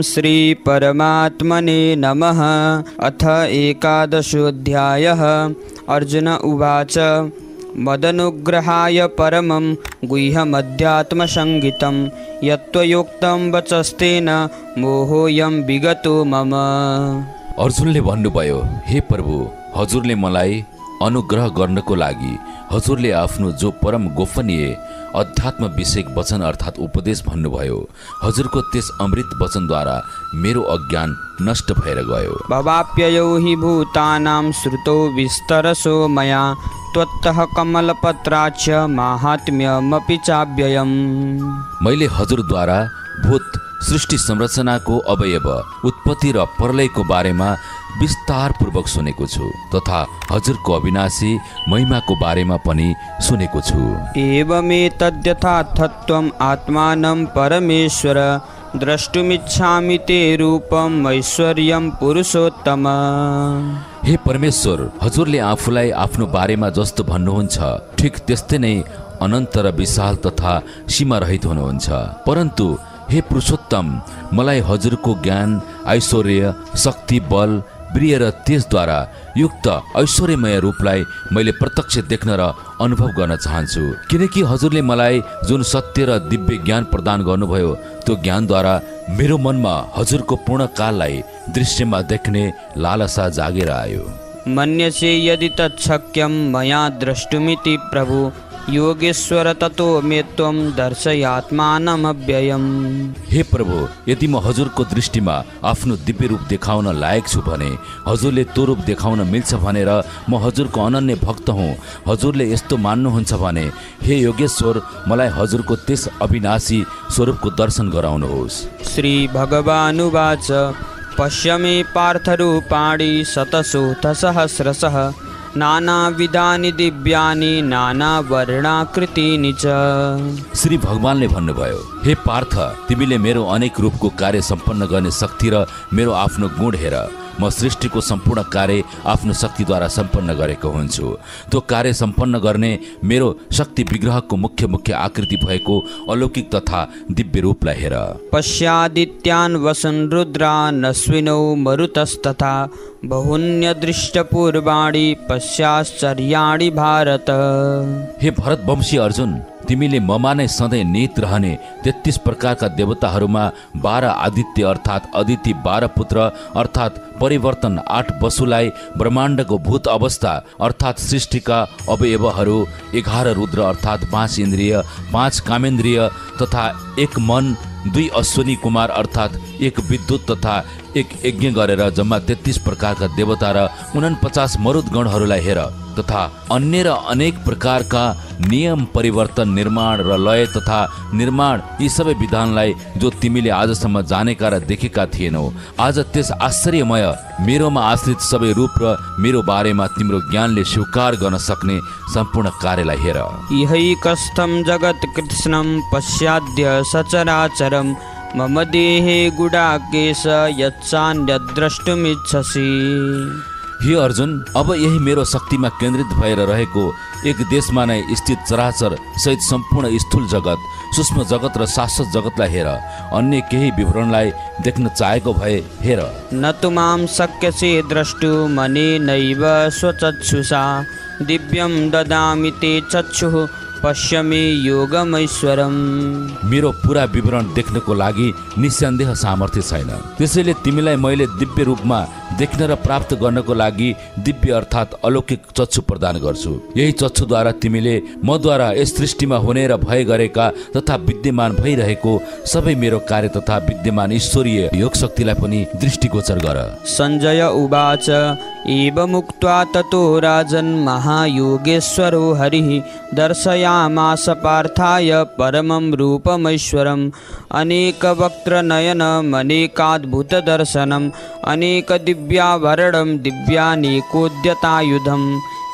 श्री परमात्मने नमः। अथ एकादशोऽध्यायः। अर्जुन उवाच मदनुग्रहाय परमं गुह्यमध्यात्मसंगितं यत्त्वयोक्तं वचस्तेन मोहोऽयं विगतो मम। अर्जुनले भन्नुभयो, हे प्रभु, हजुरले मलाई अनुग्रह गर्नको लागि हजुरले आफ्नो जो परम गोपनीय अध्यात्म विषयक वचन अर्थात् उपदेश भन्नुभयो, हजुरको त्यस अमृत वचनद्वारा मेरो अज्ञान नष्ट भएर गयो। भवाप्ययौ हि भूतानां श्रुतो विस्तरसो मया त्वत्तः कमलपत्राच्च माहात्म्यमपि चाव्ययम्। मैले हजुरद्वारा भूत सृष्टि संरचनाको अवयव उत्पत्ति र प्रलयको बारेमा विस्तार पूर्वक सुनेको छु तथा हजुरको अविनाशी महिमाको बारेमा पनि सुनेको छु। एवमेतद्यथार्थत्वम् आत्मानं परमेश्वर द्रष्टुमिच्छामि ते रूपम् ऐश्वर्यं पुरुषोत्तम। हे परमेश्वर, हजुरले आफूलाई आफ्नो बारेमा जस्तो भन्नुहुन्छ ठिक त्यस्तै नै अनन्त र विशाल तथा सीमा रहित हुनुहुन्छ। परन्तु हे पुरुषोत्तम, मलाई हजुरको ज्ञान, ऐश्वर्य, शक्ति, बल, प्रिय र तेजद्वारा युक्त ऐश्वर्यमय रूपलाई मैले प्रत्यक्ष देख्न र अनुभव गर्न चाहन्छु। किनकि हजुरले मलाई जुन सत्य र दिव्य ज्ञान प्रदान गर्नुभयो त्यो ज्ञानद्वारा मेरो मनमा हजुरको पूर्ण काललाई दृश्यमा देख्ने लालसा जागेर आयो। मन्यसे यदि तच्छक्यं मया द्रष्टुमिति प्रभु योगेश्वर ततो मे त्वं दर्शयात्मानमव्ययम्। हे प्रभु, यदि म हजुरको दृष्टिमा आफ्नो दिव्य रूप देखाउन लायक छु भने हजुरले त्यो रूप देखाउन मिल्छ भनेर म हजुरको अनन्य भक्त हुँ। हजुरले यस्तो मान्नुहुन्छ भने हे योगेश्वर, मलाई हजुरको त्यस अविनाशी स्वरूपको दर्शन गराउनुहोस्। श्री भगवानुवाच पश्य मे पार्थरूपाणि शतशोऽथ सहस्रशः नानाविधानि दिव्यानि नानावर्णाकृतीनि च। श्री भगवानले भन्नुभयो, हे पार्थ, तिमीले मेरो अनेक रूपको कार्य सम्पन्न गर्ने शक्ति र मेरो आफ्नो गुण हेर। म सृष्टिको सम्पूर्ण कार्य आफ्नो शक्तिद्वारा सम्पन्न गरेको हुन्छु। त्यो कार्य सम्पन्न गर्ने मेरो शक्ति विग्रहको मुख्य आकृति भएको अलौकिक तथा दिव्य रूपलाई हेर। पश्यादित्यान् वसन् रुद्रान् अश्विनौ मरुतस्तथा बहुन्यदृष्टपूर्वाणि पश्याश्चर्याणि भारत। हे भरतवंशी अर्जुन, तिमीले ममा नै सधैँ निहित रहने 33 प्रकारका देवताहरूमा 12 आदित्य अर्थात् अदिति, 12 पुत्र अर्थात् परिवर्तन, 8 वसुलाई, ब्रह्माण्डको भूत अवस्था अर्थात् सृष्टिका अवयवहरू, 11 रुद्र अर्थात् 5 इन्द्रिय, 5 कामेन्द्रिय तथा 1 मन, 2 अश्विनी कुमार अर्थात् 1 विद्युत तथा 1 यज्ञ गरेर जम्मा 33 प्रकारका देवता र 49 मरुद गणहरूलाई हेर तथा अन्य र अनेक प्रकारका नियम, परिवर्तन, निर्माण र लय तथा निर्माण यी सबै विधानलाई जो तिमीले आजसम्म जानेका र देखेका थिएनौ, आज त्यस आश्चर्यमय मेरोमा आश्रित सबै रूप र मेरो बारेमा तिम्रो ज्ञानले स्वीकार गर्न सक्ने सम्पूर्ण कार्यलाई हेर। यहैकस्थं जगत् कृत्स्नं पश्याद्य सचराचरं मम देहे गुडाकेश यच्चान्यद्द्रष्टुमिच्छसि। हे अर्जुन, अब यही मेरो शक्तिमा केन्द्रित भएर रहेको एक देशमा नै स्थित चराचर सहित सम्पूर्ण स्थूल जगत, सूक्ष्म जगत र शाश्वत जगतलाई हेर। अन्य केही विवरणलाई देख्न चाहेको भए हेर। न तु मां शक्यसे द्रष्टुमनेनैव स्वचक्षुषा दिव्यं ददामि ते चक्षुः पश्य मे योगमैश्वरम्। मेरो पूरा विवरण देख्नको लागि निस्सन्देह सामर्थ्य छैन, त्यसैले तिमीलाई मैले दिव्य रूपमा देख्न र प्राप्त गर्नको लागि दिव्य अर्थात् अलौकिक चक्षु प्रदान गर्छु। यही चक्षुद्वारा तिमीले मद्वारा यस सृष्टिमा हुने र भए गरेका तथा विद्यमान भइरहेको सबै मेरो कार्य तथा विद्यमान ईश्वरीय योग शक्तिलाई पनि दृष्टिगोचर गर। सञ्जय उवाच एवमुक्त्वा ततो राजन् महायोगेश्वरो हरिः दर्शयामास पार्थाय परमं रूपमैश्वरम् अनेकवक्त्रनयनम् अनेकाद्भुतदर्शनम् अनेकदिव्याभरणं दिव्यानेकोद्यतायुधं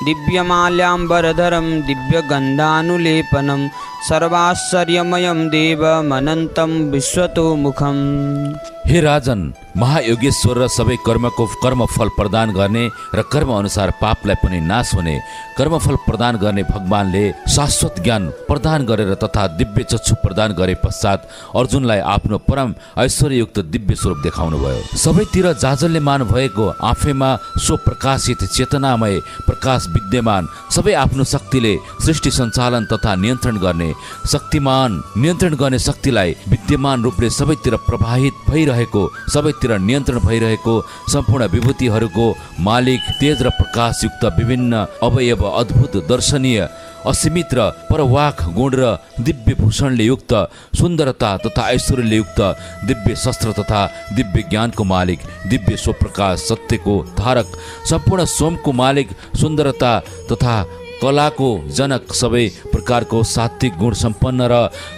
दिव्यमाल्याम्बरधरं दिव्यगन्धानुलेपनं सर्वाश्चर्यमयं देवमनन्तं विश्वतोमुखम्। हे राजन, महायोगेश्वर र सबै कर्मको कर्मफल प्रदान गर्ने र कर्म अनुसार पापलाई पनि नाश हुने कर्मफल प्रदान गर्ने भगवानले शाश्वत ज्ञान प्रदान गरेर तथा दिव्य चक्षु प्रदान गरे पश्चात अर्जुनलाई आफ्नो परम ऐश्वर्ययुक्त दिव्य स्वरूप देखाउनु भयो। सबैतिर जाजल्यमान भएको आफैमा स्वप्रकाशित चेतनामय प्रकाश विद्यमान सबै आफ्नो शक्तिले सृष्टि सञ्चालन तथा नियन्त्रण गर्ने शक्तिलाई विद्यमान रूपले सबैतिर प्रवाहित भइरहेको सबैतिर नियन्त्रण भइरहेको सम्पूर्ण विभूतिहरूको मालिक तेज र प्रकाशयुक्त विभिन्न अवयव अद्भुत दर्शनीय असीमित र परवाक गुण र दिव्य भूषणले युक्त सुन्दरता तथा ऐश्वर्यले युक्त दिव्य शस्त्र तथा दिव्य ज्ञानको मालिक दिव्य स्वप्रकाश सत्यको धारक सम्पूर्ण सोमको मालिक सुन्दरता तथा कलाको जनक सबै प्रकारको सात्विक गुण सम्पन्न र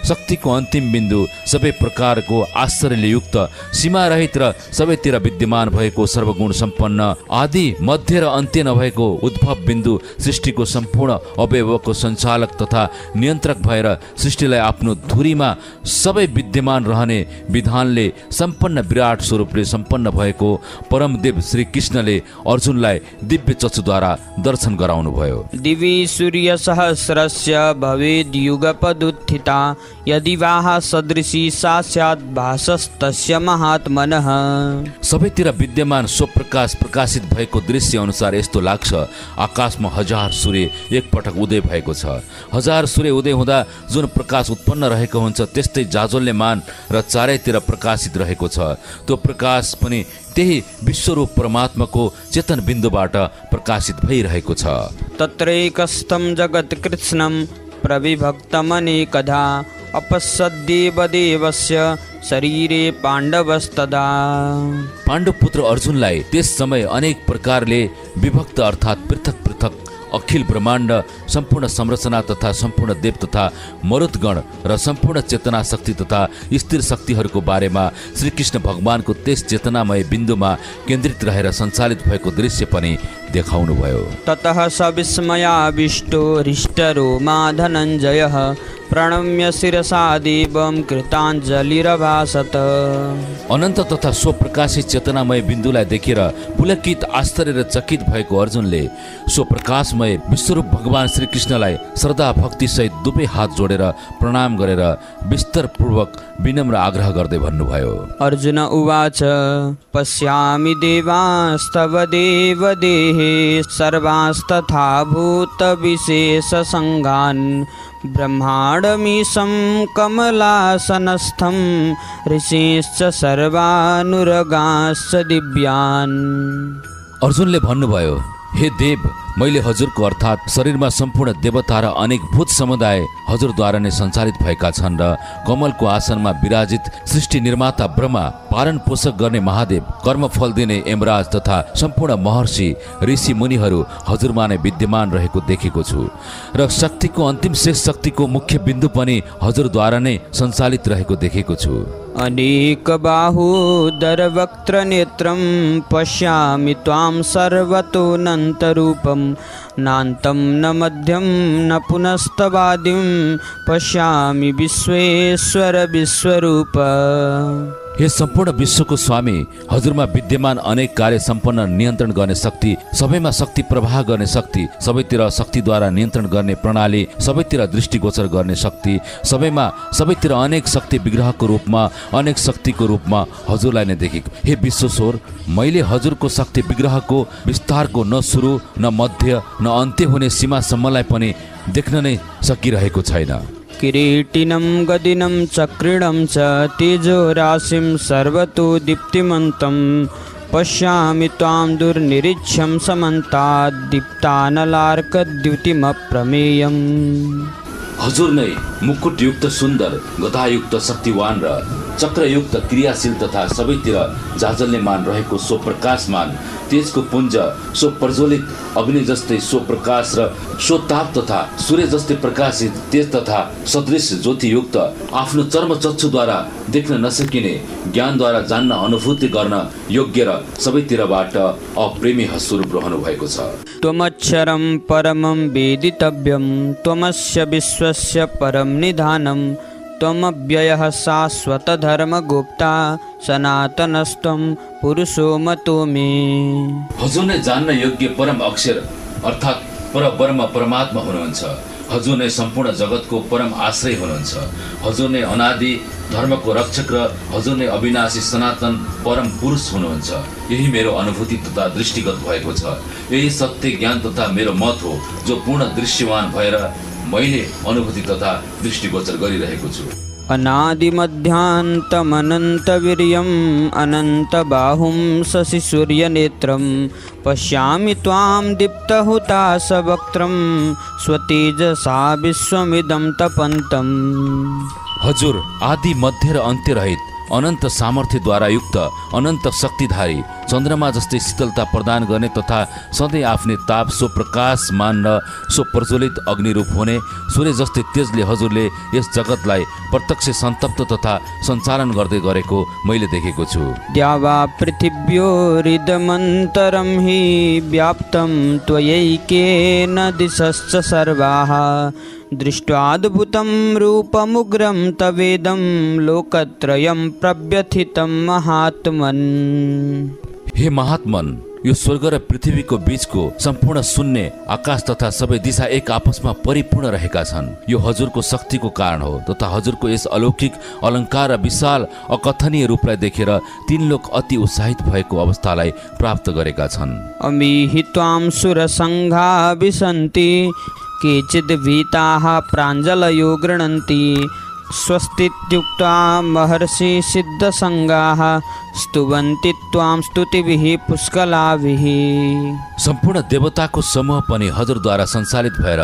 शक्तिको अन्तिम बिन्दु सबै प्रकारको आश्चर्यले युक्त सीमा रहित र सबैतिर विद्यमान भएको सर्वगुण सम्पन्न आदि मध्य र अन्त्य नभएको उद्भव बिन्दु सृष्टिको सम्पूर्ण अवयवको सञ्चालक तथा नियन्त्रक भएर सृष्टिलाई आफ्नो धुरीमा सबै विद्यमान रहने विधानले सम्पन्न विराट स्वरूपले सम्पन्न भएको परमदेव श्री कृष्णले अर्जुनलाई दिव्य चक्षुद्वारा दर्शन गराउनु भयो। सूर्य सहस्रस्य भवेद् युगपदुत्थिता यदि वाह सदृशी सा स्यात् भासस्तस्य महात्मनः। सबैतिर विद्यमान स्वप्रकाश प्रकाशित भएको दृश्य अनुसार यस्तो लाग्छ आकाशमा 1000 सूर्य एकपटक उदय भएको छ। 1000 सूर्य उदय हुँदा जुन प्रकाश उत्पन्न रहेको हुन्छ त्यस्तै जाजल्यमान र चारैतिर प्रकाशित रहेको छ। त्यो प्रकाश पनि त्यही विश्वरूप परमात्माको चेतन बिन्दुबाट प्रकाशित भइरहेको छ। तत्रैकस्थं जगत्कृत्स्नं प्रविभक्तमनेकधा अपश्यद्देवदेवस्य शरीरे पाण्डवस्तदा। पाण्डुपुत्र अर्जुनलाई त्यस समय अनेक प्रकारले विभक्त अर्थात् पृथक पृथक अखिल ब्रह्माण्ड सम्पूर्ण संरचना तथा सम्पूर्ण देव तथा मरुदगण र सम्पूर्ण चेतना शक्ति तथा स्थिर शक्तिहरूको बारेमा श्रीकृष्ण भगवानको त्यस चेतनामय बिन्दुमा केन्द्रित रहेर सञ्चालित भएको दृश्य पनि देखाउनु भयो। ततः सविस्मयाविष्टो हृष्टरोमा धनञ्जयः प्रणम्य शिरसा देवं कृताञ्जलिरभाषत। अनन्त तथा स्वप्रकाशित चेतनामय बिन्दुलाई देखेर पुलकित आश्चर्य र चकित भएको अर्जुनले स्वप्रकाशमय विश्वरूप भगवान श्रीकृष्णलाई श्रद्धा भक्ति सहित दुवै हात जोडेर प्रणाम गरेर विस्तारपूर्वक विनम्र आग्रह गर्दै भन्नुभयो। अर्जुन उवाच पश्यामि देवास्तव देवदेहे सर्वास्तथा भूत विशेष संगान् ब्रह्माण्डमीशं कमलासनस्थं ऋषिश्च सर्वानुरगाश्च दिव्यान्। अर्जुनले भन्नुभयो हे देव मैले हजुरको अर्थात् शरीरमा सम्पूर्ण देवता र अनेक भूत समुदाय हजुरद्वारा नै सञ्चालित भएका छन् र कमलको आसनमा विराजित सृष्टि निर्माता ब्रह्मा पालन पोषक गर्ने महादेव कर्मफल दिने यमराज तथा सम्पूर्ण महर्षि ऋषि मुनिहरू हजुरमा नै विद्यमान रहेको देखेको छु र शक्तिको अन्तिम शेष शक्तिको मुख्य बिन्दु पनि हजुरद्वारा नै सञ्चालित रहेको देखेको छु। अनेक बाहुदर वक्त्र नेत्रं पश्यामि त्वां सर्वतोऽनन्तरूपं नान्तं न मध्यं न पुनस्तवादिं पश्यामि विश्वेश्वर विश्वरूप। हे सम्पूर्ण विश्वको स्वामी हजुरमा विद्यमान अनेक कार्य सम्पन्न नियन्त्रण गर्ने शक्ति सबैमा शक्ति प्रवाह गर्ने शक्ति सबैतिर शक्तिद्वारा नियन्त्रण गर्ने प्रणाली सबैतिर दृष्टिगोचर गर्ने शक्ति सबैतिर अनेक शक्ति विग्रहको रूपमा अनेक शक्तिको रूपमा हजुरलाई नै देखेको। हे विश्वेश्वर मैले हजुरको शक्ति विग्रहको विस्तारको न सुरु न मध्य न अन्त्य हुने सीमासम्मलाई पनि देख्न नै सकिरहेको छैन। किरीटिनं गदिनं चक्रिणं च तेजोराशिं सर्वतो दीप्तिमन्तं पश्यामि त्वां दुर्निरीक्ष्यं समन्ताद् दीप्तानलार्कद्युतिमप्रमेयम्। हजुर नै मुकुटयुक्त सुन्दर गदायुक्त शक्तिवान र चक्रयुक्त क्रियाशील तथा सबैतिर जाजल्यमान रहेको स्वप्रकाशमान तेजको पुञ्ज सो प्रज्वलित अग्नि जस्तै स्वप्रकाश र स्वताप तथा सूर्य जस्तै प्रकाशित तेज तथा सदृश ज्योतियुक्त आफ्नो चर्म चक्षुद्वारा देख्न नसकिने ज्ञानद्वारा जान्न अनुभूति गर्न योग्य र सबैतिरबाट अप्रेमी स्वरूप रहनु भएको छ। त्वमक्षरं परमं वेदितव्यं त्वमस्य विश्वस्य परं निधानं त्वमव्ययः शाश्वतधर्मगुप्ता सनातनस्त्वं पुरुषो मतो मे। हजुर नै जान्न योग्य परम अक्षर अर्थात् परब्रह्म परमात्मा हुनुहुन्छ। हजुर नै सम्पूर्ण जगतको परम आश्रय हुनुहुन्छ। हजुर नै अनादि धर्मको रक्षक र हजुर नै अविनाशी सनातन परम पुरुष हुनुहुन्छ। यही मेरो अनुभूति तथा दृष्टिगत भएको छ। यही सत्य ज्ञान तथा मेरो मत हो जो पूर्ण दृश्यमान भएर मैले अनुभूति तथा दृष्टिगोचर गरिरहेको छु। अनादिमध्यान्तमनन्तवीर्यम् अनन्तबाहुं शशिसूर्यनेत्रं पश्यामि त्वां दीप्तहुताशवक्त्रं स्वतेजसा विश्वमिदं तपन्तम्। हजुर आदि मध्य र अन्त्य रहित अनन्त सामर्थ्यद्वारा युक्त अनन्त शक्तिधारी चन्द्रमा जस्तै शीतलता प्रदान गर्ने तथा सधैँ आफ्नै ताप सो प्रकाशमान र सो प्रज्वलित अग्निरूप हुने सूर्य जस्तै तेजले हजुरले यस जगतलाई प्रत्यक्ष सन्तप्त तथा सञ्चालन गर्दै गरेको मैले देखेको छु। द्यावा पृथिव्योरिदमन्तरं हि व्याप्तं त्वयैकेन दिशश्च सर्वाः दृष्ट्वाद्भुतं रूपमुग्रं तवेदं लोकत्रयं प्रव्यथितं महात्मन्। हे महात्मन, यो स्वर्ग र पृथ्वीको बीचको सम्पूर्ण शून्य आकाश तथा सबै दिशा एक आपसमा परिपूर्ण रहेका छन्। यो हजुरको शक्तिको कारण हो तथा हजुरको यस अलौकिक अलङ्कार र विशाल अकथनीय रूपलाई देखेर तीन लोक अति उत्साहित भएको अवस्थालाई प्राप्त गरेका छन्। अमीहि त्वां सुरसङ्घा विशन्ति केचिद् भीताः प्राञ्जलयो गृह्णन्ति स्वस्तीत्युक्त्वा महर्षि सिद्धसङ्गाः स्तुवन्ति त्वां स्तुतिभिः पुष्कलाभिः। सम्पूर्ण देवताको समूह पनि हजुरद्वारा सञ्चालित भएर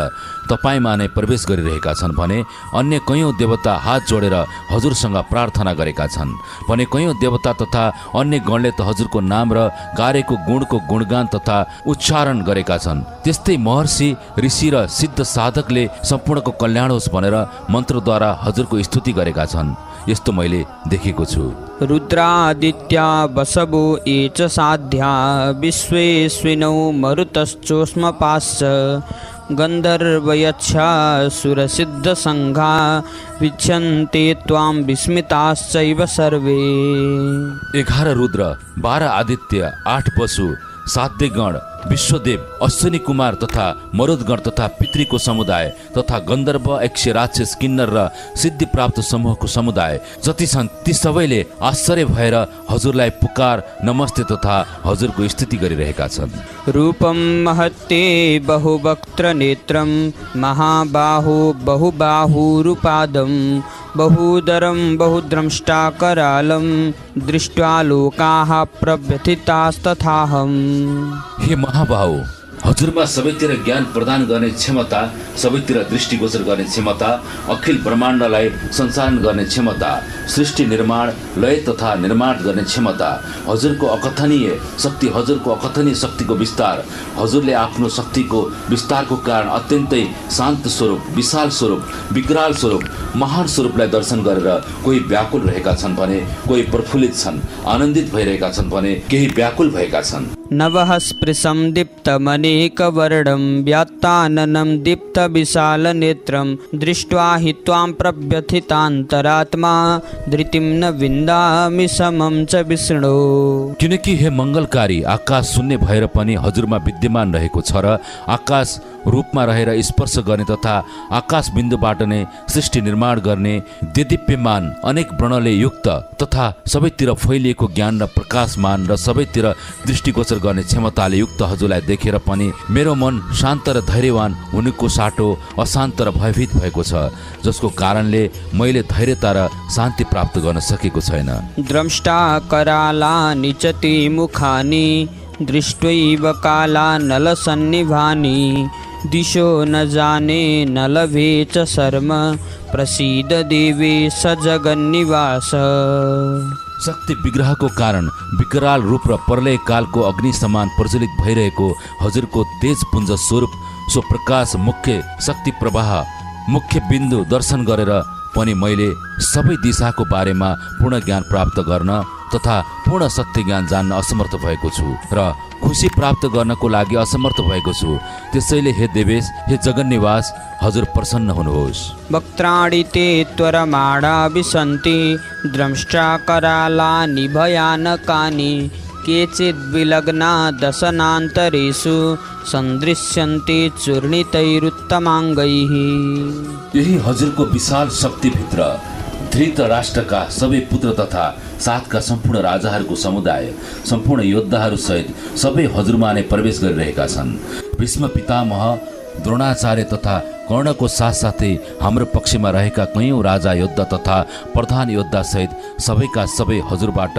तपाईँमा नै प्रवेश गरिरहेका छन् भने अन्य कयौँ देवता हात जोडेर हजुरसँग प्रार्थना गरेका छन् भने कयौँ देवता तथा अन्य गणले त हजुरको नाम र गारेको गुणको गुणगान तथा उच्चारण गरेका छन्। त्यस्तै महर्षि ऋषि र सिद्ध साधकले सम्पूर्णको कल्याण होस् भनेर मन्त्रद्वारा हजुरको स्तुति गरेका छन्। यस्तो मैले देखेको छु। रुद्रादित्या वसवो ये च साध्या विश्वेस्विनौ मरुतश्चोष्मपाश्च गन्धर्वयक्षासुरसिद्धसङ्घा वीक्षन्ते त्वां विस्मिताश्चैव सर्वे। 11 रुद्र, 12 आदित्य, 8 वसु, 7 देवगण, विश्वदेव, अश्विनी कुमार तथा मरुदगण तथा पितृको समुदाय तथा गन्धर्व, यक्ष, राक्षस, किन्नर र सिद्धि प्राप्त समूहको समुदाय जति छन् ती सबैले आश्चर्य भएर हजुरलाई पुकार नमस्ते तथा हजुरको स्तुति गरिरहेका छन्। रूपं महत्ते बहुवक्त्र नेत्रं महाबाहो बहुबाहुरुपादं बहुदरं बहुद्रंष्टाकरालं दृष्ट्वा लोकाः प्रव्यथितास्तथाहम्। हे महाबाहु, हजुरमा सबैतिर ज्ञान प्रदान गर्ने क्षमता, सबैतिर दृष्टिगोचर गर्ने क्षमता, अखिल ब्रह्माण्डलाई सञ्चालन गर्ने क्षमता, सृष्टि निर्माण लय तथा निर्माण गर्ने क्षमता, हजुरको अकथनीय शक्ति, हजुरको अकथनीय शक्तिको विस्तार, हजुरले आफ्नो शक्तिको विस्तारको कारण अत्यन्तै शान्त स्वरूप, विशाल स्वरूप, विकराल स्वरूप, महान स्वरूपलाई दर्शन गरेर कोही व्याकुल रहेका छन् भने कोही प्रफुल्लित छन्, आनन्दित भइरहेका छन् भने केही व्याकुल भएका छन्। नवः स्पृशं दीप्तमनेकवर्णं व्यात्ताननं दीप्तविशालनेत्रं दृष्ट्वा हि त्वां प्रव्यथितान्तरात्मा धृतिं न विन्दामि समं च विष्णु। किनकि हे मङ्गलकारी आकाश शून्य भएर पनि हजुरमा विद्यमान रहेको छ र आकाश रूपमा रहेर स्पर्श गर्ने तथा आकाश बिन्दुबाट नै सृष्टि निर्माण गर्ने देदीप्यमान अनेक वर्णले युक्त तथा सबैतिर फैलिएको ज्ञान र प्रकाशमान र सबैतिर दृष्टिगोचर गर्ने क्षमताले युक्त हजुरलाई देखेर पनि मेरो मन शान्त र धैर्यवान हुनुको साटो अशान्त र भयभीत भएको छ, जसको कारणले मैले धैर्यता र शान्ति प्राप्त गर्न सकेको छैन। द्रष्टा करालानि च ते मुखानि दृष्ट्वैव काला नलसन्निभानि दिशो न जाने न लभे च शर्म प्रसीद देवे स जगन्निवास। शक्ति विग्रहको कारण विकराल रूप र प्रलय कालको अग्नि समान प्रज्वलित भइरहेको हजुरको तेज पुञ्ज स्वरूप सो प्रकाश मुख्य शक्ति प्रवाह मुख्य बिन्दु दर्शन गरेर पनि मैले सबै दिशाको बारेमा पूर्ण ज्ञान प्राप्त गर्न तथा पूर्ण सत्य ज्ञान जान्न असमर्थ भएको छु र खुसी प्राप्त गर्नको लागि असमर्थ भएको छु। त्यसैले हे देवेश, हे जगन्निवास, हजुर प्रसन्न हुनुहोस्। वक्त्राणि ते त्वरमाणा विसन्ति द्रंष्ट्रा करालानि भयानकानि केचिद् विलग्ना दशनान्तरेषु सन्दृश्यन्ते चूर्णितैरुत्तमाङ्गैः। यही हजुरको विशाल शक्तिभित्र धृतराष्ट्रका सबै पुत्र तथा साथका सम्पूर्ण राजाहरूको समुदाय, सम्पूर्ण योद्धाहरू सहित सबै हजुरमा नै प्रवेश गरिरहेका छन्। भीष्म पितामह, द्रोणाचार्य तथा कर्णको साथसाथै हाम्रो पक्षमा रहेका कैयौँ राजा योद्धा तथा प्रधान योद्धा सहित सबैका सबै हजुरबाट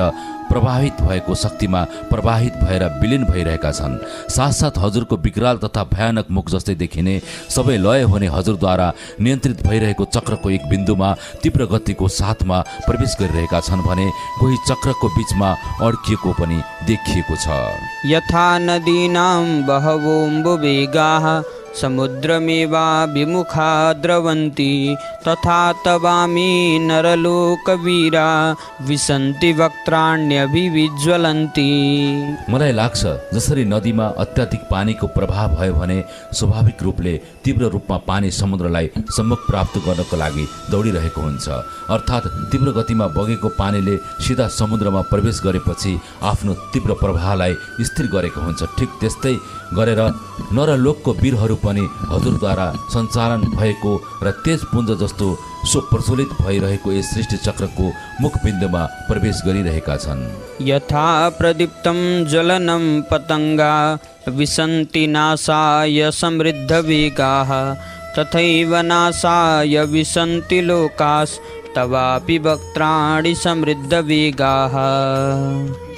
प्रभावित भएको शक्तिमा प्रवाहित भएर विलीन भइरहेका छन्। साथसाथ हजुरको विकराल तथा भयानक मुख जस्तै देखिने सबै लय हुने हजुरद्वारा नियन्त्रित भइरहेको चक्रको एक बिन्दुमा तीव्र गतिको साथमा प्रवेश गरिरहेका छन् भने कोही चक्रको बीचमा अड्किएको पनि देखिएको छ। यथा नदीनां बहवोऽम्बुवेगाः समुद्रमेवा विमुखा द्रवन्ति तथा तवामी नरलोकवीरा विसन्ति वक्त्राण्यभिविज्वलन्ति। मलाई लाग्छ जसरी नदीमा अत्याधिक पानीको प्रभाव भयो भने स्वाभाविक रूपले तीव्र रूपमा पानी समुद्रलाई सम्मुख प्राप्त गर्नको लागि दौडिरहेको हुन्छ। अर्थात् तीव्र गतिमा बगेको पानीले सिधा समुद्रमा प्रवेश गरेपछि आफ्नो तीव्र प्रवाहलाई स्थिर गरेको हुन्छ। ठिक त्यस्तै गरेर नरलोकको वीरहरू पनि हजुरद्वारा सञ्चालन भएको र तेज पुञ्ज जस्तो सुप्रज्वलित भइरहेको यस सृष्टि चक्रको मुखबिन्दुमा प्रवेश गरिरहेका छन्। यथा प्रदीप्तं ज्वलनं पतङ्गा विसन्ति नाशाय समृद्धवेगाः तथैव नाशाय विसन्ति लोकास् तवापि वक्त्राणि समृद्धवेगाः।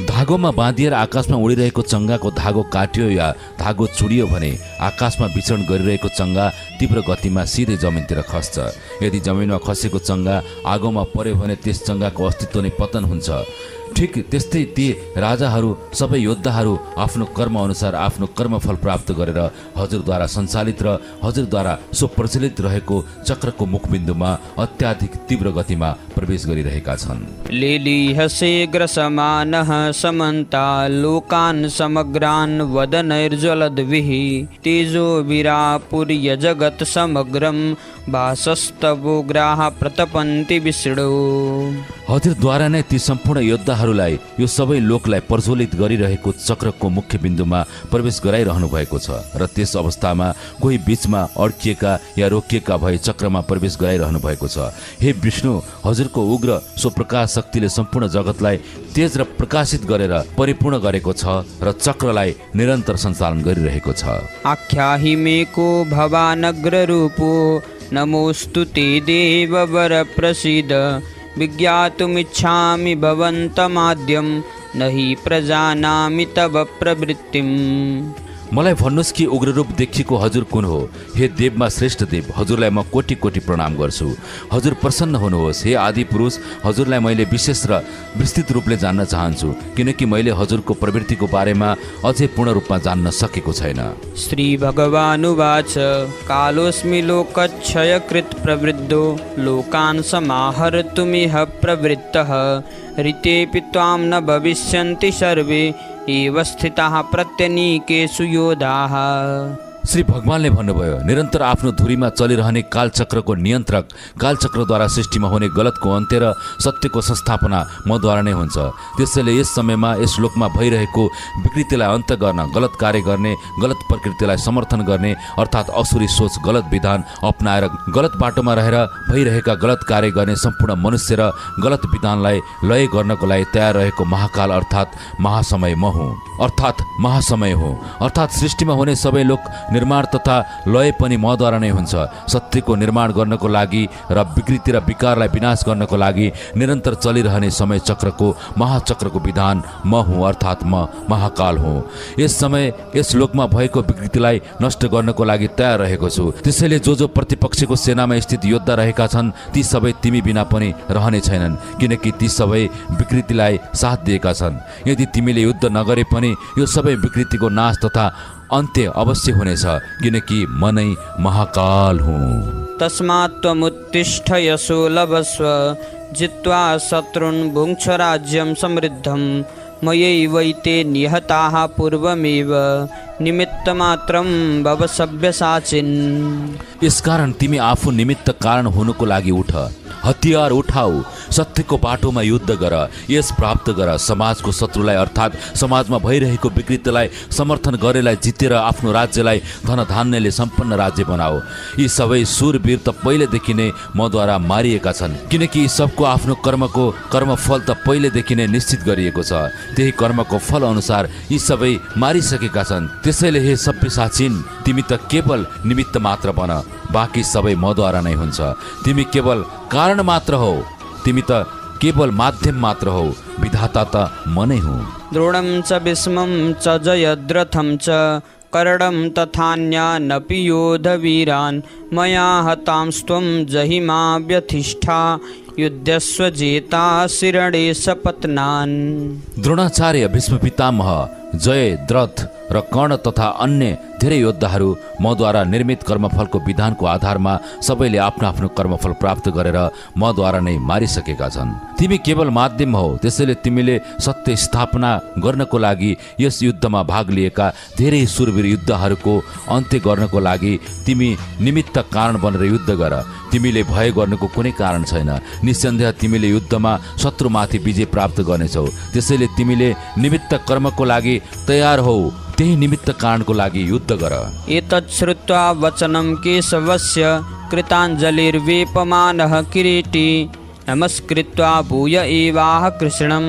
धागोमा बाँधिएर आकाशमा उडिरहेको चङ्गाको धागो काट्यो या धागो चुडियो भने आकाशमा विचरण गरिरहेको चङ्गा तीव्र गतिमा सिधै जमिनतिर खस्छ। यदि जमिनमा खसेको चङ्गा आगोमा पर्यो भने त्यस चङ्गाको अस्तित्व नै पतन हुन्छ। ठिक त्यस्तै ती राजाहरू सबै योद्धाहरू आफ्नो कर्म अनुसार आफ्नो कर्मफल प्राप्त गरेर हजुरद्वारा सञ्चालित र हजुरद्वारा सुप्रचलित रहेको चक्रको मुखबिन्दुमा अत्याधिक तीव्र गतिमा प्रवेश गरिरहेका छन्। लेलीहसे ग्रसमानः समन्ता लोकान् समग्रान् वदनैर्ज्वलद्भिः तेजो विरापुर्य जगत् समग्रं भासस्तवोग्राः प्रतपन्ति विष्णु। हजुरद्वारा नै ती सम्पूर्ण योद्धाहरूलाई यो सबै लोकलाई प्रज्वलित गरिरहेको चक्रको मुख्य बिन्दुमा प्रवेश गराइरहनु भएको छ र त्यस अवस्थामा कोही बीचमा अड्किएका या रोकिएका भए चक्रमा प्रवेश गराइरहनु भएको छ। हे विष्णु, हजुरको उग्र स्वप्रकाश शक्तिले सम्पूर्ण जगतलाई तेज र प्रकाशित गरेर परिपूर्ण गरेको छ र चक्रलाई निरन्तर सञ्चालन गरिरहेको छ। आख्याहि मे को भवानग्ररूपो नमोऽस्तु ते देववर प्रसीद विज्ञातुमिच्छामि भवन्तमाद्यं न हि प्रजानामि तव प्रवृत्तिम्। मलाई भन्नुहोस् कि उग्ररूप देखिएको हजुर कुन हो? हे देवमा श्रेष्ठ देव, हजुरलाई म कोटि कोटि प्रणाम गर्छु। हजुर प्रसन्न हुनुहोस्। हे आदि पुरुष, हजुरलाई मैले विशेष र विस्तृत रूपले जान्न चाहन्छु किनकि मैले हजुरको प्रवृत्तिको बारेमा अझै पूर्ण रूपमा जान्न सकेको छैन। श्री भगवानुवाच कालोऽस्मि लोकक्षयकृत् प्रवृद्धो लोकान् समाहर्तुमिह प्रवृत्तः ऋतेऽपि त्वां न भविष्यन्ति सर्वे एव स्थिताः प्रत्यनीकेषु योधाः। श्री भगवानले भन्नुभयो, निरन्तर आफ्नो धुरीमा चलिरहने कालचक्रको नियन्त्रक, कालचक्रद्वारा सृष्टिमा हुने गलतको अन्त्य र सत्यको संस्थापना मद्वारा नै हुन्छ। त्यसैले यस समयमा यस लोकमा भइरहेको विकृतिलाई अन्त्य गर्न, गलत कार्य गर्ने, गलत प्रकृतिलाई समर्थन गर्ने अर्थात् असुरी सोच, गलत विधान अपनाएर गलत बाटोमा रहेर भइरहेका गलत कार्य गर्ने सम्पूर्ण मनुष्य र गलत विधानलाई लय गर्नको लागि तयार रहेको महाकाल अर्थात् महासमय म हुँ, अर्थात् सृष्टिमा हुने सबै लोक निर्माण तथा लय पनि मद्वारा नै हुन्छ। सत्यको निर्माण गर्नको लागि र विकृति र विकारलाई विनाश गर्नको लागि निरन्तर चलिरहने समय चक्रको महाचक्रको विधान म हुँ, अर्थात् म महाकाल हुँ। यस समय यस लोकमा भएको विकृतिलाई नष्ट गर्नको लागि तयार रहेको छु। त्यसैले जो प्रतिपक्षको सेनामा स्थित योद्धा रहेका छन् ती सबै तिमी बिना पनि रहने छैनन् किनकि ती सबै विकृतिलाई साथ दिएका छन्। यदि तिमीले युद्ध नगरे पनि यो सबै विकृतिको नाश तथा अन्त्य अवश्य हुनेछ किनकि म नै महाकाल हुँ। तस्मात् त्वमुत्तिष्ठ यशो लभस्व जित्वा शत्रुन् भुङ्क्ष राज्यं समृद्धं मयैवैते निहताः पूर्वमेव निमित्तमात्रं भव सभ्यसाचिन्। यसकारण तिमी आफू निमित्त कारण हुनुको लागि उठ, हतियार उठाऊ, सत्यको बाटोमा युद्ध गर, यस प्राप्त गर, समाजको शत्रुलाई अर्थात् समाजमा भइरहेको विकृतिलाई समर्थन गरेलाई जितेर आफ्नो राज्यलाई धनधान्यले सम्पन्न राज्य बनाऊ। यी सबै सुरवीर त पहिलेदेखि नै मद्वारा मारिएका छन्, किनकि यी सबको आफ्नो कर्मको कर्मफल त पहिलेदेखि नै निश्चित गरिएको छ। त्यही कर्मको फल अनुसार यी सबै मारिसकेका छन्। त्यसैले हे सभ्य साचिन, तिमी त केवल निमित्त मात्र बन, बाँकी सबै मद्वारा नै हुन्छ। तिमी केवल कारण मात्र हौ, तिमी त केवल माध्यम मात्र हौ, विधाता त म नै हुँ। द्रोणं च भीष्मं च जयद्रथं च कर्णं तथान्यानपि योधवीरान् मया हतांस्त्वं जहिमा व्यथिष्ठा युद्धस्व जेता शिरणे सपत्नान्। द्रोणाचार्य, भीष्म पितामह, जय, द्रथ र कर्ण तथा अन्य धेरै योद्धाहरू मद्वारा निर्मित कर्मफलको विधानको आधारमा सबैले आफ्नो आफ्नो कर्मफल प्राप्त गरेर मद्वारा नै मारिसकेका छन्। तिमी केवल माध्यम हौ, त्यसैले तिमीले सत्य स्थापना गर्नको लागि यस युद्धमा भाग लिएका धेरै सुरवीर योद्धाहरूको अन्त्य गर्नको लागि तिमी निमित्त कारण बनेर युद्ध गर। तिमीले भय गर्नुको कुनै कारण छैन। निस्सन्देह तिमीले युद्धमा शत्रुमाथि विजय प्राप्त गर्नेछौ। त्यसैले तिमीले निमित्त कर्मको लागि तयार हौ, त्यही निमित्त कारणको लागि युद्ध गर। एतत् श्रुत्वा वचनं केशवस्य कृताञ्जलिर्वेपमानः किरीटी नमस्कृत्वा भूय एवाह कृष्णं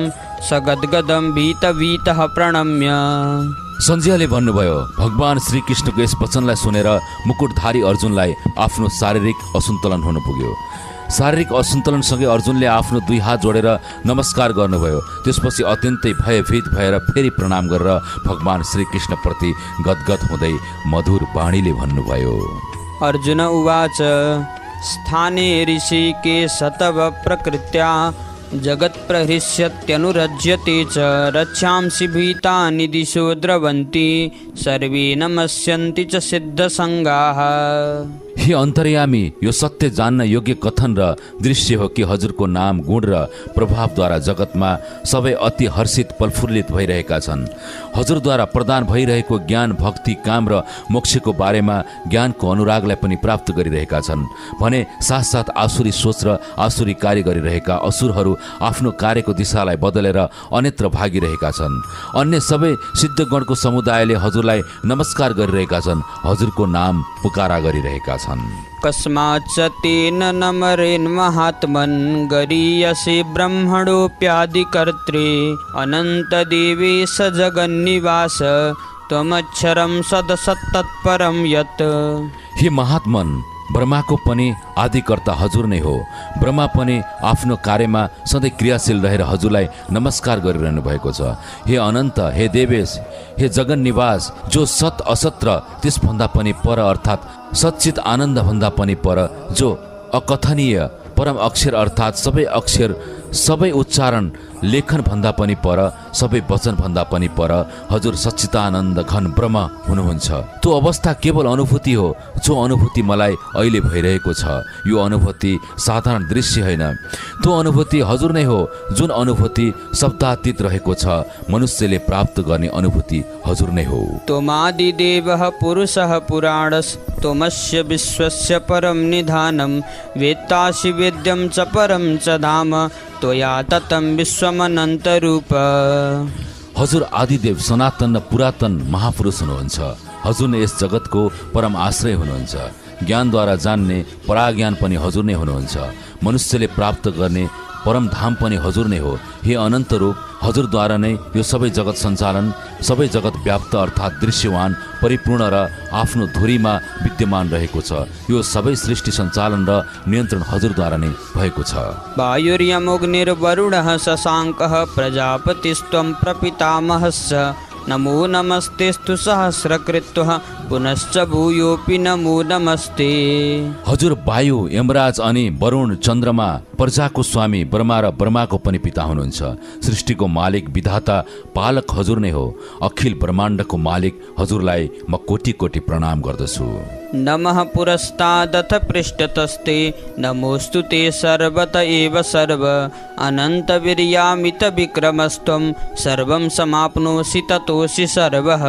सगद्गदं भीतभीतः प्रणम्य। सञ्जयले भन्नुभयो, भगवान श्रीकृष्णको यस वचनलाई सुनेर मुकुटधारी अर्जुनलाई आफ्नो शारीरिक असन्तुलन हुन पुग्यो। शारीरिक असन्तुलनसँगै अर्जुनले आफ्नो दुई हात जोडेर नमस्कार गर्नुभयो। त्यसपछि अत्यन्तै भयभीत भएर फेरि प्रणाम गरेर भगवान श्रीकृष्णप्रति गदगद हुँदै मधुर वाणीले भन्नुभयो। अर्जुन उवाच स्थाने ऋषिकेश तव प्रकृत्या जगत्प्रहृष्यत्यनुरज्यते च रक्षांसि भीतानि दिशो द्रवन्ति सर्वे नमस्यन्ति च सिद्धसङ्गाः। हे अन्तर्यामी, यो सत्य जान्न योग्य कथन र दृश्य हो कि हजुरको नाम, गुण र प्रभावद्वारा जगतमा सबै अति हर्षित प्रफुल्लित भइरहेका छन्। हजुरद्वारा प्रदान भइरहेको ज्ञान, भक्ति, काम र मोक्षको बारेमा ज्ञानको अनुरागलाई पनि प्राप्त गरिरहेका छन् भने साथसाथ आसुरी सोच र आसुरी कार्य गरिरहेका असुरहरू आफ्नो कार्यको दिशालाई बदलेर अन्यत्र भागिरहेका छन्। अन्य सबै सिद्धगणको समुदायले हजुरलाई नमस्कार गरिरहेका छन्, हजुरको नाम पुकारा गरिरहेका छन्। कस्माच्च तेन नमरेन् महात्मन् गरीयसे ब्रह्मणोऽप्यादिकर्त्रे अनन्तदेवेश जगन्निवास त्वमक्षरं सदसत्तत्परं यत्। हे महात्मन, ब्रह्माको पनि आदिकर्ता हजुर नै हो। ब्रह्मा पनि आफ्नो कार्यमा सधैँ क्रियाशील रहेर हजुरलाई नमस्कार गरिरहनु भएको छ। हे अनन्त, हे देवेश, हे जगन्निवास, जो सत असत र त्यसभन्दा पनि पर अर्थात् सच्चित आनन्दभन्दा पनि पर, जो अकथनीय परम अक्षर अर्थात् सबै अक्षर, सबै उच्चारण, लेखन भन्दा पनि पर, सबै वचन भन्दा पनि पर हजुर सच्चिदानन्द घन ब्रह्म हुनुहुन्छ। त्यो अवस्था केवल अनुभूति हो, जो अनुभूति मलाई अहिले भइरहेको छ। यो अनुभूति साधारण दृश्य होइन, त्यो अनुभूति हजुर नै हो। जुन अनुभूति शब्दातीत रहेको छ, मनुष्यले प्राप्त गर्ने अनुभूति हजुर नै हो। त्वमादिदेवः पुरुषः पुराणस्त्वमस्य विश्वस्य परं निधानं वेत्तासि वेद्यं च परं च धाम त्वया ततं विश्वमनन्तरूप। हजुर आदिदेव, सनातन र पुरातन महापुरुष हुनुहुन्छ। हजुर नै यस जगतको परम आश्रय हुनुहुन्छ। ज्ञानद्वारा जान्ने पराज्ञान पनि हजुर नै हुनुहुन्छ। मनुष्यले प्राप्त गर्ने परम धाम पनि हजुर नै हो। हे अनन्त रूप, हजुरद्वारा नै यो सबै जगत सञ्चालन, सबै जगत व्याप्त अर्थात् दृश्यवान, परिपूर्ण र आफ्नो धुरीमा विद्यमान रहेको छ। यो सबै सृष्टि सञ्चालन र नियन्त्रण हजुरद्वारा नै भएको छ। वायुर्यमोऽग्निर्वरुणः शशाङ्कः प्रजापतिस्त्वं प्रपितामहश्च नमो नमस्तेस्तु सहस्रकृत्वः पुनश्च भूयोऽपि नमो नमस्ते। हजुर वायु, यमराज अनि वरुण, चन्द्रमा, प्रजाको स्वामी ब्रह्मा र ब्रह्माको पनि पिता हुनुहुन्छ। सृष्टिको मालिक, विधाता, पालक हजुर नै हो। अखिल ब्रह्माण्डको मालिक हजुरलाई म कोटि कोटि प्रणाम गर्दछु। नमः पुरस्तादथ पृष्ठतस्ते नमोऽस्तु ते सर्वत एव सर्व अनन्तवीर्यामितविक्रमस्त्वं सर्वं समाप्नोषि ततोऽसि सर्वः।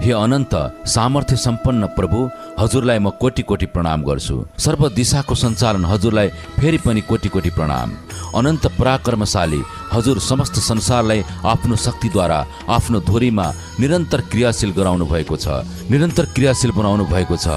हे अनन्त सामर्थ्य सम्पन्न प्रभु, हजुरलाई म कोटि कोटि प्रणाम गर्छु। सर्व दिशाको सञ्चालन हजुरलाई फेरि पनि कोटि कोटि प्रणाम। अनन्त पराक्रमशाली हजुर समस्त संसारलाई आफ्नो शक्तिद्वारा आफ्नो धुरीमा निरन्तर क्रियाशील गराउनु भएको छ, निरन्तर क्रियाशील बनाउनु भएको छ।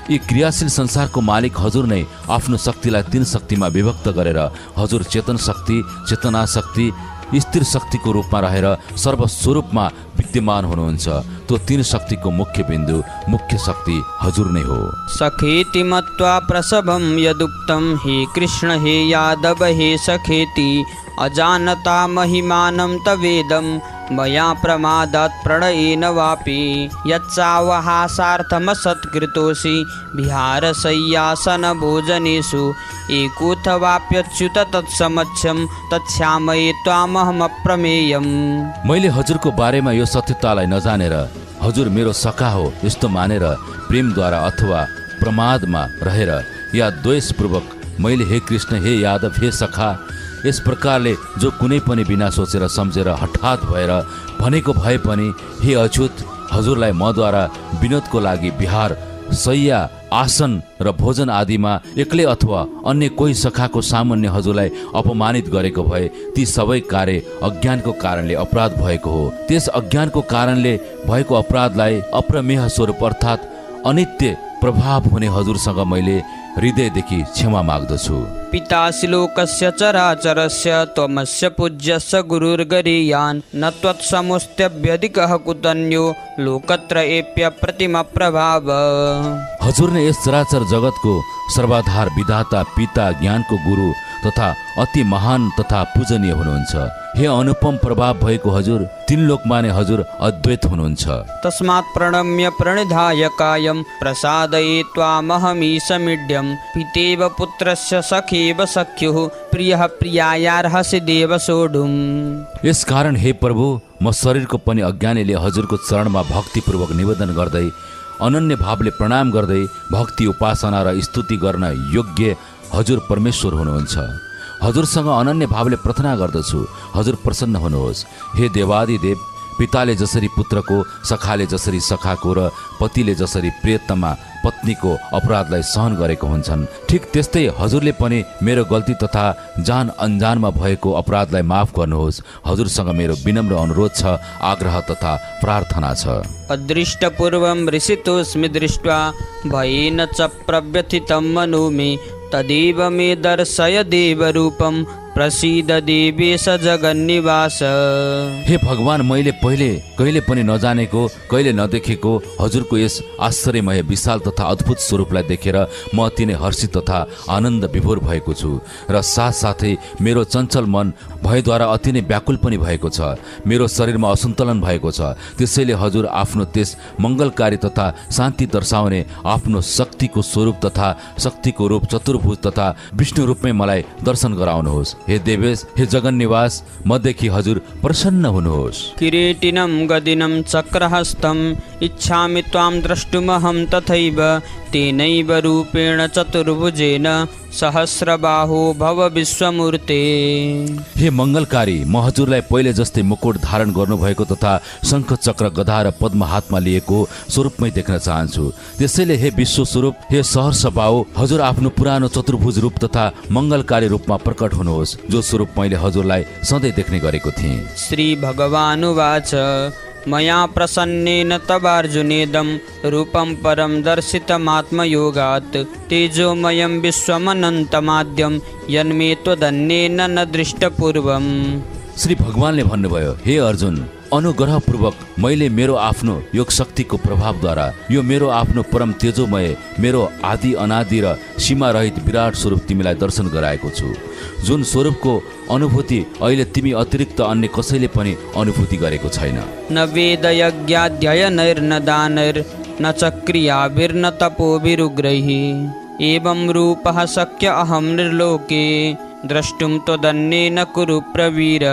यी क्रियाशील संसारको मालिक हजुर नै आफ्नो शक्तिलाई तीन शक्तिमा विभक्त गरेर हजुर चेतन शक्ति, चेतना शक्ति, स्थिर शक्तिको रूपमा रहेर सर्वस्वरूपमा विद्यमान हुनुहुन्छ। त्यो तीन शक्तिको मुख्य बिन्दु, मुख्य शक्ति हजुर नै हो। सखेति मत्वा प्रसभं यदुक्तं हे कृष्ण हे यादव हे सखेति अजानता महिमानं तवेदं मया प्रमादात् प्रणयेन वापि यच्चावहासार्थमसत्कृतोऽसि विहारशय्यासनभोजनेषु एकोऽथवाप्यच्युत तत्समक्षं तत्क्षामये त्वामहमप्रमेयम्। मैले हजुरको बारेमा यो सत्यतालाई नजानेर हजुर मेरो सखा हो यस्तो मानेर प्रेमद्वारा अथवा प्रमादमा रहेर या द्वेषपूर्वक मैले हे कृष्ण हे यादव हे सखा यस प्रकारले जो कुनै पनि बिना सोचेर सम्झेर हठात भएर भनेको भए पनि हे अच्युत हजुरलाई मद्वारा विनोदको लागि विहार शय्या आसन र भोजन आदिमा एक्लै अथवा अन्य कोही सखाको सामान्य हजुरलाई अपमानित गरेको भए ती सबै कार्य अज्ञानको कारणले अपराध भएको हो। त्यस अज्ञानको कारणले भएको अपराधलाई अप्रमेय स्वरूप अर्थात् अनित्य प्रभाव हुने हजुरसँग मैले हृदयदेखि क्षमा माग्दछु। पितासि लोकस्य चराचरस्य त्वमस्य पूज्यस्य गुरुर्गरीयान् न त्वत्समोऽस्त्यभ्यधिकः कुतन्यो लोकत्रयेऽप्यप्रतिमप्रभाव। हजुर नै यस चराचर जगतको सर्वाधार विधाता पिता ज्ञानको गुरु तथा अति महान तथा पूजनीय हुनुहुन्छ। हे अनुपम प्रभाव भएको हजुर तीन लोकमा नै हजुर अद्वैत हुनुहुन्छ। तस्मात् प्रणम्य प्रणिधाय कायं प्रसादये त्वामहमीशमीड्यं पितेव पुत्रस्य सखेव सख्युः प्रियः प्रियायार्हसि देव सोढुम्। यस कारण हे प्रभु म शरीरको पनि अज्ञानीले हजुरको चरणमा भक्तिपूर्वक निवेदन गर्दै अनन्य भावले प्रणाम गर्दै भक्ति उपासना र स्तुति गर्न योग्य हजुर परमेश्वर हुनुहुन्छ। हजुरसँग अनन्य भावले प्रार्थना गर्दछु, हजुर प्रसन्न हुनुहोस्। हे देवादिदेव, पिताले जसरी पुत्रको, सखाले जसरी सखाको र पतिले जसरी प्रियतमा पत्नीको अपराधलाई सहन गरेको हुन्छन्, ठिक त्यस्तै हजुरले पनि मेरो गल्ती तथा जान अनजानमा भएको अपराधलाई माफ गर्नुहोस्। हजुरसँग मेरो विनम्र अनुरोध छ, आग्रह तथा प्रार्थना छ। अदृष्टपूर्वं ऋषितोऽस्मि दृष्ट्वा भयेन च प्रव्यथितं मनो मे तदेव मे दर्शय देवरूपं प्रसीद देवेश जगन्निवास। हे भगवान, मैले पहिले कहिले पनि नजानेको, कहिले नदेखेको हजुरको यस आश्चर्यमय विशाल तथा अद्भुत स्वरूपलाई देखेर म अति नै हर्षित तथा आनन्द विभोर भएको छु र साथसाथै मेरो चञ्चल मन भयद्वारा अति नै व्याकुल पनि भएको छ। मेरो शरीरमा असन्तुलन भएको छ। त्यसैले हजुर आफ्नो त्यस मङ्गलकारी तथा शान्ति दर्शाउने आफ्नो शक्तिको स्वरूप तथा शक्तिको रूप चतुर्भुज तथा विष्णु रूपमै मलाई दर्शन गराउनुहोस्। हे देवेश, हे जगन्निवास, मदेखि हजुर प्रसन्न हुनुहोस्। किरीटिनं गदिनं चक्रहस्तम् इच्छामि त्वां द्रष्टुमहं तथैव तेनैव रूपेण चतुर्भुजेन सहस्रबाहो भव विश्वमूर्ते। हे मङ्गलकारी, म हजुरलाई पहिले जस्तै मुकुट धारण गर्नुभएको तथा शङ्ख चक्र गदा र पद्म हातमा लिएको स्वरूपमै देख्न चाहन्छु। त्यसैले हे विश्व स्वरूप, हे सहस्रबाहो, हजुर आफ्नो पुरानो चतुर्भुज रूप तथा मङ्गलकारी रूपमा प्रकट हुनुहोस्, जो स्वरूप मैले हजुरलाई सधैँ देख्ने गरेको थिएँ। श्री भगवानुवाच मया प्रसन्नेन तवार्जुनेदं रूपं परं दर्शितमात्मयोगात् तेजोमयं विश्वमनन्तमाद्यं यन्मे त्वदन्येन न दृष्टपूर्वम्। श्री भगवानले भन्नुभयो, हे अर्जुन, अनुग्रहपूर्वक मैले मेरो आफ्नो योग शक्तिको प्रभावद्वारा यो मेरो आफ्नो परम तेजोमय, मेरो आदि अनादि र सीमा रहित विराट स्वरूप तिमीलाई दर्शन गराएको छु, जुन स्वरूपको अनुभूति अहिले तिमी अतिरिक्त अन्य कसैले पनि अनुभूति गरेको छैन। न वेदयज्ञाध्ययनैर्न दानैर्न च क्रियाभिर्न तपोभिरुग्रैः एवं रूपः शक्य अहं निर्लोके द्रष्टुं त्वदन्येन कुरु प्रवीर।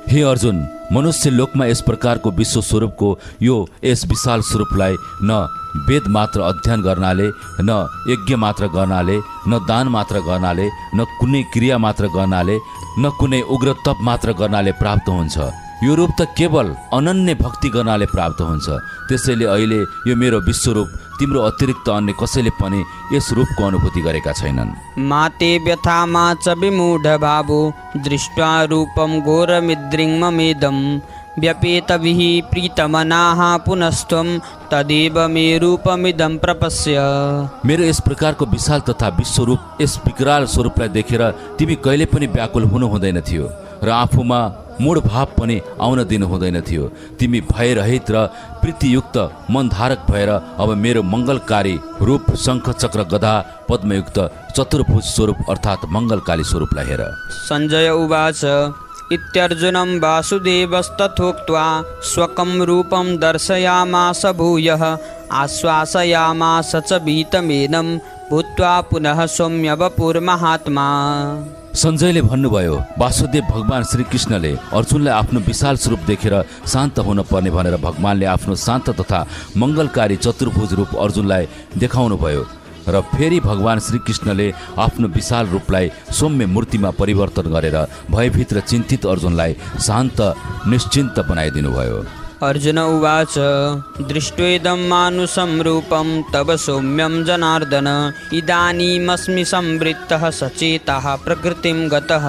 हे अर्जुन, मनुष्य लोकमा यस प्रकारको विश्व स्वरूपको यस विशाल स्वरूपलाई न वेद मात्र अध्ययन गर्नाले, न यज्ञ मात्र गर्नाले, न दान मात्र गर्नाले, न कुनै क्रिया मात्र गर्नाले, न कुनै उग्र तप मात्र गर्नाले प्राप्त हुन्छ। यो रूप त केवल अनन्य भक्ति गर्नाले प्राप्त हुन्छ। त्यसैले अहिले यो मेरो विश्वरूप तिम्रो अतिरिक्त अन्य कसैले पनि यस रूपको अनुभूति गरेका छैनन्। माते व्यथा मा च विमूढ भावो दृष्ट्वा रूपम घोरमिद्रिङ्ममेदं व्यपेतभिः प्रीतमनाः पुनस्त्वं तदेव मे रूपमिदं प्रपश्य। मेरो यस प्रकारको विशाल तथा विश्वरूप, यस विकराल स्वरूपलाई देखेर तिमी कहिले पनि व्याकुल हुनु हुँदैन थियो र आफूमा मूढ भाव पनि आउन दिनु हुँदैन थियो। तिमी भयरहित र प्रीतियुक्त मनधारक भएर अब मेरो मङ्गलकारी रूप शङ्ख चक्र गदा पद्मयुक्त चतुर्भुज स्वरूप अर्थात् मङ्गलकारी स्वरूपलाई हेर। सञ्जय उवाच इत्यर्जुनं वासुदेवस्तथोक्त्वा स्वकं रूपं दर्शयामास भूयः आश्वासयामास च भीतमेनं भूत्वा पुनः सौम्य वपुर्महात्मा। सञ्जयले भन्नुभयो, वासुदेव भगवान श्रीकृष्णले अर्जुनलाई आफ्नो विशाल स्वरूप देखेर शान्त हुन पर्ने भनेर भगवानले आफ्नो शान्त तथा मङ्गलकारी चतुर्भुज रूप अर्जुनलाई देखाउनु भयो र फेरि भगवान श्रीकृष्णले आफ्नो विशाल रूपलाई सौम्य मूर्तिमा परिवर्तन गरेर भयभीत र चिन्तित अर्जुनलाई शान्त निश्चिन्त बनाइदिनु भयो। अर्जुन उवाच दृष्ट्वेदं मानुषं रूपं तव सौम्यं जनार्दन इदानीमस्मि संवृत्तः सचेतः प्रकृतिं गतः।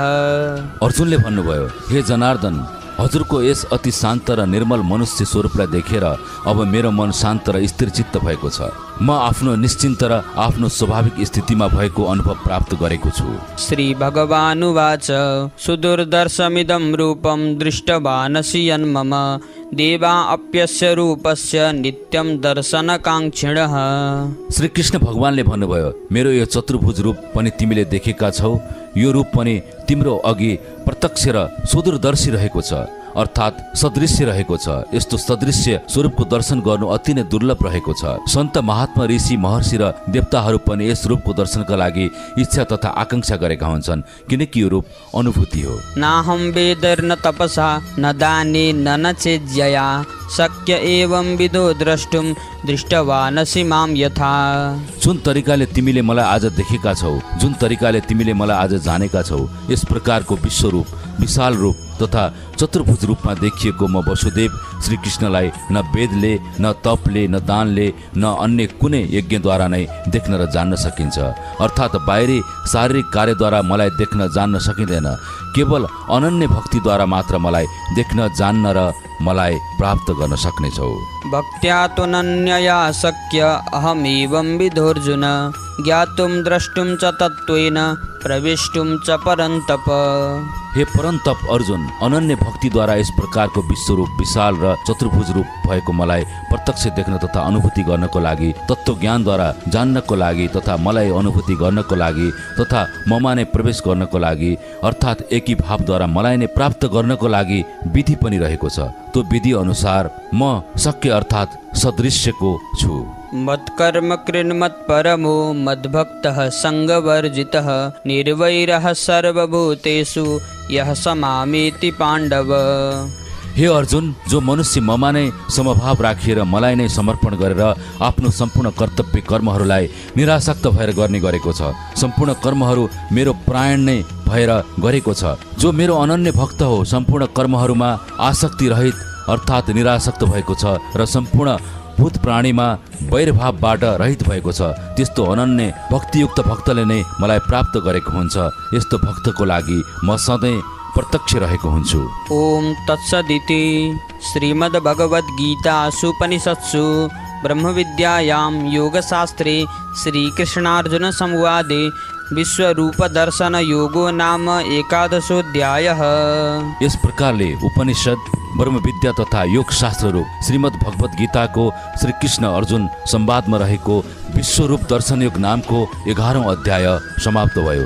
अर्जुनले भन्नुभयो, हे जनार्दन, हजुरको यस अति शान्त र निर्मल मनुष्य स्वरूपलाई देखेर अब मेरो मन शान्त र स्थिरचित्त भएको छ। म आफ्नो निश्चिन्त र आफ्नो स्वाभाविक स्थितिमा भएको अनुभव प्राप्त गरेको छु। श्री भगवानुवाच सुदुर्दर्शमिदं रूपं दृष्टवानसि यन्मम देवा अप्यस्य रूपस्य नित्यं दर्शनकाङ्क्षिणः। श्री कृष्ण भगवानले भन्नुभयो, मेरो यो चतुर्भुज रूप पनि तिमीले देखेका छौ। यो रूप पनि तिम्रो अघि प्रत्यक्ष र सुदूरदर्शी रहेको छ, अर्थात् सदृश्य रहेको छ। यस्तो सदृश्य स्वरूपको दर्शन गर्नु अति नै दुर्लभ रहेको छ। सन्त महात्मा ऋषि महर्षि र देवताहरू पनि यस रूपको दर्शनका लागि इच्छा तथा आकांक्षा गरेका हुन्छन्, किनकि यो रूप अनुभूति हो। नाहं वेदैर्न तपसा न दानेन न चेज्यया शक्य एवं विदो द्रष्टुम दृष्टवानसि मां यथा। जुन तरिकाले तिमीले मलाई आज देखेका छौ, जुन तरिकाले तिमीले मलाई आज जानेका छौ, यस प्रकारको विश्वरूप, विशाल रूप तथा चतुर्भुज रूपमा देखिएको म वसुदेव श्रीकृष्णलाई न वेदले, न तपले, न दानले, न अन्य कुनै यज्ञद्वारा नै देख्न र जान्न सकिन्छ। अर्थात् बाहिरी शारीरिक कार्यद्वारा मलाई देख्न जान्न सकिँदैन। केवल अनन्य भक्तिद्वारा मात्र मलाई देख्न, जान्न र मलाई प्राप्त गर्न सक्नेछौ। भक्त्या त्वनन्यया शक्य अहमेवं विधोर्जुन ज्ञातुं द्रष्टुं च तत्त्वेन प्रवेष्टुं च परन्तप। हे परन्तप अर्जुन, अनन्य भक्तिद्वारा यस प्रकारको विश्वरूप, विशाल र चतुर्भुज रूप भएको मलाई प्रत्यक्ष देख्न तथा अनुभूति गर्नको लागि, तत्त्व ज्ञानद्वारा जान्नको लागि तथा मलाई अनुभूति गर्नको लागि तथा ममा नै प्रवेश गर्नको लागि, अर्थात् एकी भावद्वारा मलाई नै प्राप्त गर्नको लागि विधि पनि रहेको छ। त्यो विधि अनुसार म शक्य अर्थात् सदृश्यको छु। मत्कर्म कृन्मत्परमो मद्भक्तः सङ्गवर्जितः निर्वैरः सर्वभूतेषु यः समामेति पाण्डव। हे अर्जुन, जो मनुष्य ममा नै समभाव राखिएर मलाई नै समर्पण गरेर आफ्नो सम्पूर्ण कर्तव्य कर्महरूलाई निरासक्त भएर गर्ने गरेको छ, सम्पूर्ण कर्महरू मेरो प्राण नै भएर गरेको छ। जो मेरो अनन्य भक्त हो, सम्पूर्ण कर्महरूमा आसक्ति रहित अर्थात् निरासक्त भएको छ र सम्पूर्ण भूत प्राणीमा वैरभावबाट रहित भएको छ, त्यस्तो अनन्य भक्तियुक्त भक्तले नै मलाई प्राप्त गरेको हुन्छ। यस्तो भक्तको लागि म सधैँ प्रत्यक्ष रहेको हुन्छु। ओम तत्सदिति श्रीमद्भगवद्गीतासूपनिषत्सु ब्रह्मविद्यायां योगशास्त्रे श्रीकृष्णार्जुन संवादे विश्वरूपदर्शन योगो नाम 11 यस प्रकारले उपनिषद, ब्रह्मविद्या तथा योग शास्त्रहरू श्रीमद् भगवत गीताको श्रीकृष्ण अर्जुन संवादमा रहेको विश्वरूप दर्शन योग नामको 11औं अध्याय समाप्त भयो।